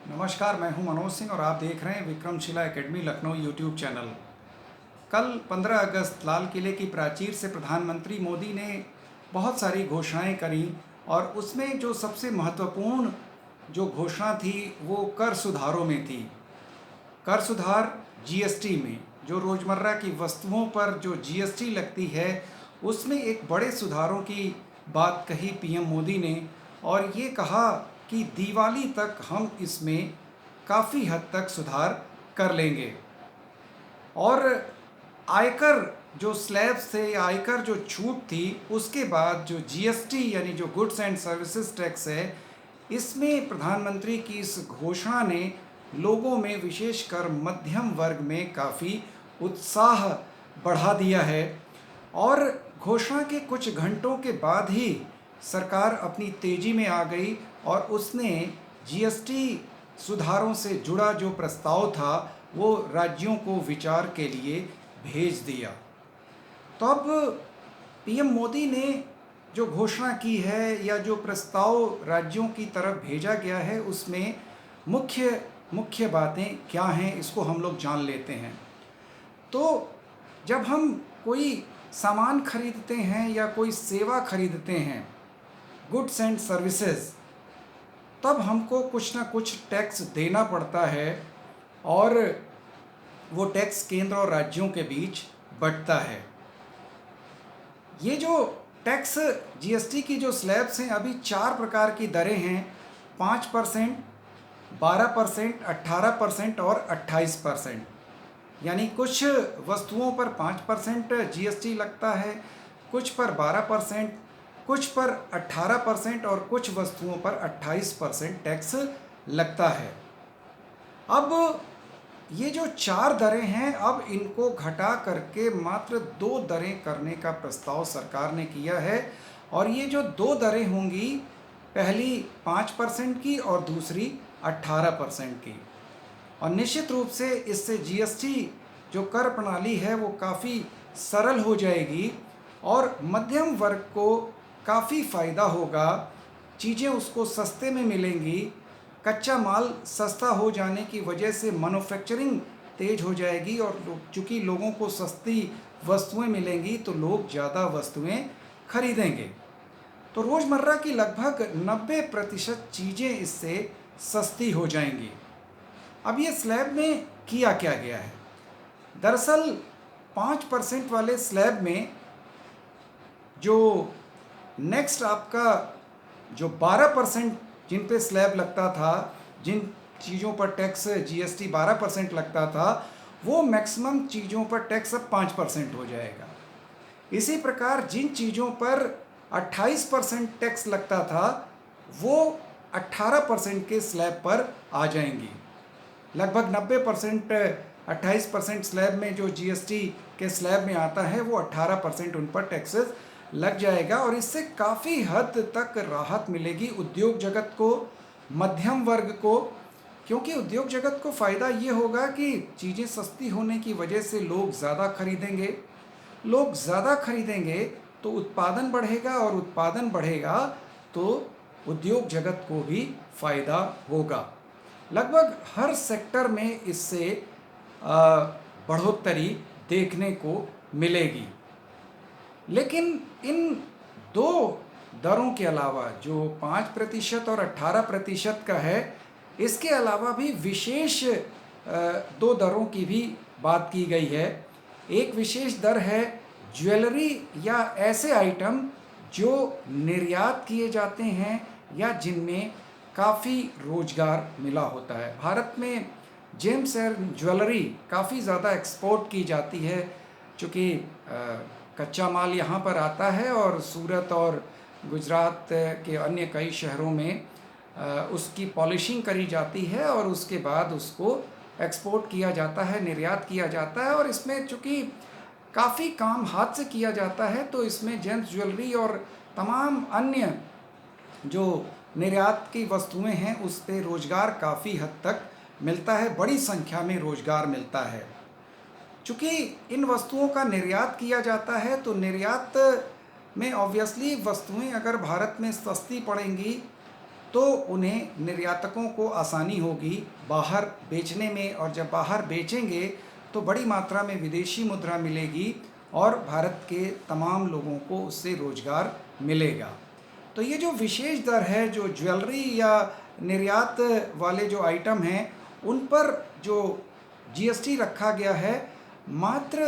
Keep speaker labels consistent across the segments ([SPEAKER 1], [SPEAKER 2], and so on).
[SPEAKER 1] नमस्कार, मैं हूं मनोज सिंह और आप देख रहे हैं Vikramshila academy Lucknow YouTube channel. कल 15 अगस्त लाल किले की प्राचीर से प्रधानमंत्री मोदी ने बहुत सारी घोषणाएं करी और उसमें जो सबसे महत्वपूर्ण जो घोषणा थी वो कर सुधारों में थी। कर सुधार जीएसटी में जो रोज़मर्रा की वस्तुओं पर जो जीएसटी लगती है उसमें एक बड़े सुधारों की बात कही पीएम मोदी ने और ये कहा कि दिवाली तक हम इसमें काफ़ी हद तक सुधार कर लेंगे। और आयकर जो स्लैब्स थे, आयकर जो छूट थी, उसके बाद जो जीएसटी यानी जो गुड्स एंड सर्विसेज टैक्स है, इसमें प्रधानमंत्री की इस घोषणा ने लोगों में विशेषकर मध्यम वर्ग में काफ़ी उत्साह बढ़ा दिया है। और घोषणा के कुछ घंटों के बाद ही सरकार अपनी तेज़ी में आ गई और उसने जीएसटी सुधारों से जुड़ा जो प्रस्ताव था वो राज्यों को विचार के लिए भेज दिया। तो अब पीएम मोदी ने जो घोषणा की है या जो प्रस्ताव राज्यों की तरफ भेजा गया है उसमें मुख्य मुख्य बातें क्या हैं, इसको हम लोग जान लेते हैं। तो जब हम कोई सामान खरीदते हैं या कोई सेवा खरीदते हैं, गुड्स एंड सर्विसेज, तब हमको कुछ ना कुछ टैक्स देना पड़ता है और वो टैक्स केंद्र और राज्यों के बीच बंटता है। ये जो टैक्स जीएसटी की जो स्लैब्स हैं, अभी 4 प्रकार की दरें हैं: 5%, 12%, 18% और 28%। यानी कुछ वस्तुओं पर 5% जीएसटी लगता है, कुछ पर 12%, कुछ पर 18% और कुछ वस्तुओं पर 28% टैक्स लगता है। अब ये जो 4 दरें हैं, अब इनको घटा करके मात्र 2 दरें करने का प्रस्ताव सरकार ने किया है। और ये जो 2 दरें होंगी, पहली 5% की और दूसरी 18% की। और निश्चित रूप से इससे जीएसटी जो कर प्रणाली है वो काफ़ी सरल हो जाएगी और मध्यम वर्ग को काफ़ी फ़ायदा होगा। चीज़ें उसको सस्ते में मिलेंगी, कच्चा माल सस्ता हो जाने की वजह से मैन्युफैक्चरिंग तेज हो जाएगी और चूँकि लोगों को सस्ती वस्तुएं मिलेंगी तो लोग ज़्यादा वस्तुएं खरीदेंगे। तो रोज़मर्रा की लगभग 90% चीज़ें इससे सस्ती हो जाएंगी। अब ये स्लैब में किया क्या गया है? दरअसल 5% वाले स्लैब में जो नेक्स्ट आपका जो 12% जिन पे स्लैब लगता था, जिन चीज़ों पर टैक्स जीएसटी 12% लगता था, वो मैक्सिमम चीज़ों पर टैक्स अब 5% हो जाएगा। इसी प्रकार जिन चीज़ों पर 28% टैक्स लगता था वो 18% के स्लैब पर आ जाएंगी। लगभग 90% 28% स्लैब में जो जीएसटी के स्लैब में आता है वो 18% उन पर टैक्सेस लग जाएगा और इससे काफ़ी हद तक राहत मिलेगी उद्योग जगत को, मध्यम वर्ग को। क्योंकि उद्योग जगत को फ़ायदा ये होगा कि चीज़ें सस्ती होने की वजह से लोग ज़्यादा खरीदेंगे, लोग ज़्यादा खरीदेंगे तो उत्पादन बढ़ेगा और उत्पादन बढ़ेगा तो उद्योग जगत को भी फ़ायदा होगा। लगभग हर सेक्टर में इससे बढ़ोतरी देखने को मिलेगी। लेकिन इन 2 दरों के अलावा जो 5% और 18% का है, इसके अलावा भी विशेष 2 दरों की भी बात की गई है। एक विशेष दर है ज्वेलरी या ऐसे आइटम जो निर्यात किए जाते हैं या जिनमें काफ़ी रोजगार मिला होता है। भारत में जेम्स एंड ज्वेलरी काफ़ी ज़्यादा एक्सपोर्ट की जाती है, चूँकि कच्चा माल यहाँ पर आता है और सूरत और गुजरात के अन्य कई शहरों में उसकी पॉलिशिंग करी जाती है और उसके बाद उसको एक्सपोर्ट किया जाता है, निर्यात किया जाता है। और इसमें चूँकि काफ़ी काम हाथ से किया जाता है तो इसमें जेम्स ज्वेलरी और तमाम अन्य जो निर्यात की वस्तुएं हैं उस पर रोज़गार काफ़ी हद तक मिलता है, बड़ी संख्या में रोज़गार मिलता है। चूँकि इन वस्तुओं का निर्यात किया जाता है तो निर्यात में ऑब्वियसली वस्तुएं अगर भारत में सस्ती पड़ेंगी तो उन्हें निर्यातकों को आसानी होगी बाहर बेचने में, और जब बाहर बेचेंगे तो बड़ी मात्रा में विदेशी मुद्रा मिलेगी और भारत के तमाम लोगों को उससे रोजगार मिलेगा। तो ये जो विशेष दर है, जो ज्वेलरी या निर्यात वाले जो आइटम हैं उन पर जो जीएसटी रखा गया है मात्र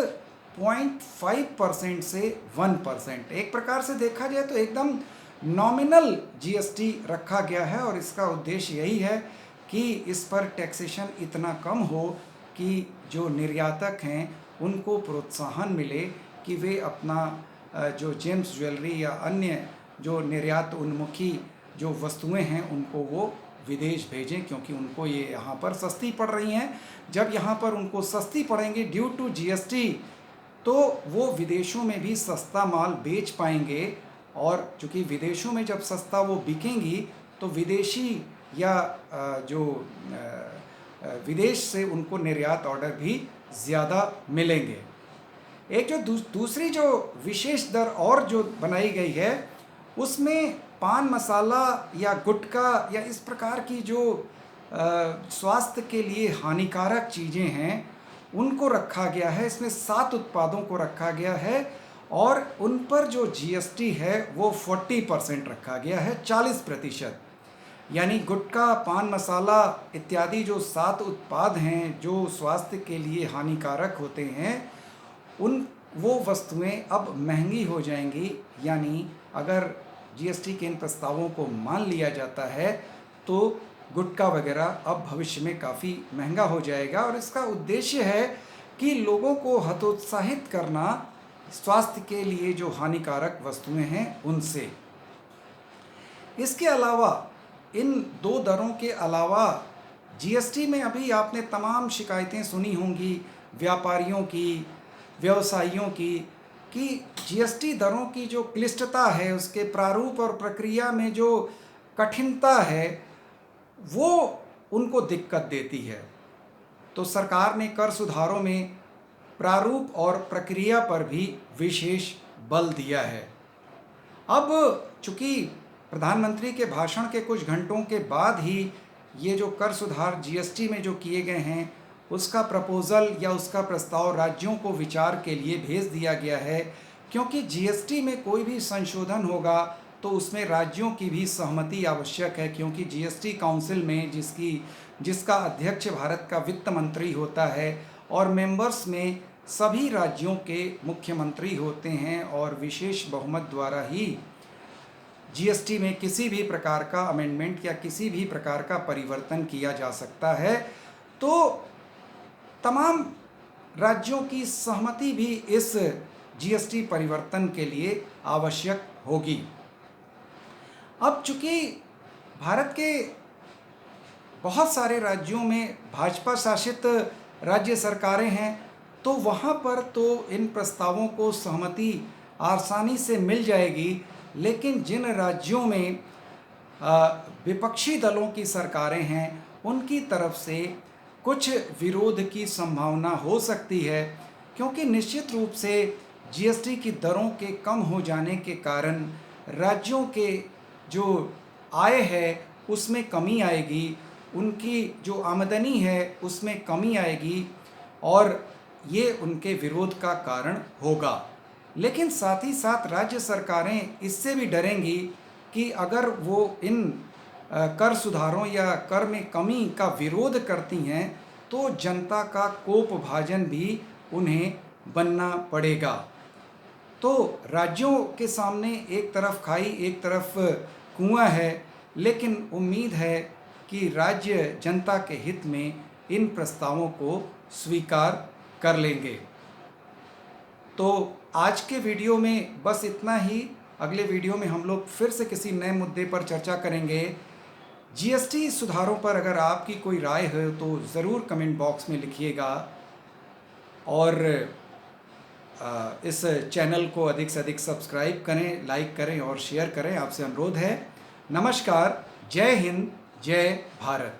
[SPEAKER 1] 0.5% से 1%। एक प्रकार से देखा जाए तो एकदम नॉमिनल जीएसटी रखा गया है, और इसका उद्देश्य यही है कि इस पर टैक्सेशन इतना कम हो कि जो निर्यातक हैं उनको प्रोत्साहन मिले कि वे अपना जो जेम्स ज्वेलरी या अन्य जो निर्यात उन्मुखी जो वस्तुएं हैं उनको वो विदेश भेजें, क्योंकि उनको ये यहाँ पर सस्ती पड़ रही हैं। जब यहाँ पर उनको सस्ती पड़ेंगी ड्यू टू जीएसटी, तो वो विदेशों में भी सस्ता माल बेच पाएंगे, और चूँकि विदेशों में जब सस्ता वो बिकेंगी तो विदेशी या जो विदेश से उनको निर्यात ऑर्डर भी ज़्यादा मिलेंगे। एक जो दूसरी जो विशेष दर और जो बनाई गई है उसमें पान मसाला या गुटखा या इस प्रकार की जो स्वास्थ्य के लिए हानिकारक चीज़ें हैं उनको रखा गया है। इसमें 7 उत्पादों को रखा गया है और उन पर जो जीएसटी है वो 40% रखा गया है, 40%। यानी गुटखा, पान मसाला इत्यादि जो 7 उत्पाद हैं जो स्वास्थ्य के लिए हानिकारक होते हैं, उन वो वस्तुएं अब महंगी हो जाएंगी। यानी अगर जीएसटी के इन प्रस्तावों को मान लिया जाता है तो गुटखा वगैरह अब भविष्य में काफ़ी महंगा हो जाएगा, और इसका उद्देश्य है कि लोगों को हतोत्साहित करना स्वास्थ्य के लिए जो हानिकारक वस्तुएं हैं उनसे। इसके अलावा इन 2 दरों के अलावा जीएसटी में अभी आपने तमाम शिकायतें सुनी होंगी व्यापारियों की, व्यवसायियों की, कि जीएसटी दरों की जो क्लिष्टता है, उसके प्रारूप और प्रक्रिया में जो कठिनता है वो उनको दिक्कत देती है। तो सरकार ने कर सुधारों में प्रारूप और प्रक्रिया पर भी विशेष बल दिया है। अब चूँकि प्रधानमंत्री के भाषण के कुछ घंटों के बाद ही ये जो कर सुधार जीएसटी में जो किए गए हैं उसका प्रपोज़ल या उसका प्रस्ताव राज्यों को विचार के लिए भेज दिया गया है, क्योंकि जीएसटी में कोई भी संशोधन होगा तो उसमें राज्यों की भी सहमति आवश्यक है, क्योंकि जीएसटी काउंसिल में जिसका अध्यक्ष भारत का वित्त मंत्री होता है और मेंबर्स में सभी राज्यों के मुख्यमंत्री होते हैं, और विशेष बहुमत द्वारा ही जीएसटी में किसी भी प्रकार का अमेंडमेंट या किसी भी प्रकार का परिवर्तन किया जा सकता है। तो तमाम राज्यों की सहमति भी इस जीएसटी परिवर्तन के लिए आवश्यक होगी। अब चूँकि भारत के बहुत सारे राज्यों में भाजपा शासित राज्य सरकारें हैं, तो वहाँ पर तो इन प्रस्तावों को सहमति आसानी से मिल जाएगी, लेकिन जिन राज्यों में विपक्षी दलों की सरकारें हैं उनकी तरफ से कुछ विरोध की संभावना हो सकती है, क्योंकि निश्चित रूप से जीएसटी की दरों के कम हो जाने के कारण राज्यों के जो आय है उसमें कमी आएगी, उनकी जो आमदनी है उसमें कमी आएगी, और ये उनके विरोध का कारण होगा। लेकिन साथ ही साथ राज्य सरकारें इससे भी डरेंगी कि अगर वो इन कर सुधारों या कर में कमी का विरोध करती हैं तो जनता का कोप भाजन भी उन्हें बनना पड़ेगा। तो राज्यों के सामने एक तरफ खाई एक तरफ कुआं है, लेकिन उम्मीद है कि राज्य जनता के हित में इन प्रस्तावों को स्वीकार कर लेंगे। तो आज के वीडियो में बस इतना ही। अगले वीडियो में हम लोग फिर से किसी नए मुद्दे पर चर्चा करेंगे। जीएसटी सुधारों पर अगर आपकी कोई राय है तो ज़रूर कमेंट बॉक्स में लिखिएगा, और इस चैनल को अधिक से अधिक सब्सक्राइब करें, लाइक करें और शेयर करें, आपसे अनुरोध है। नमस्कार, जय हिंद, जय भारत।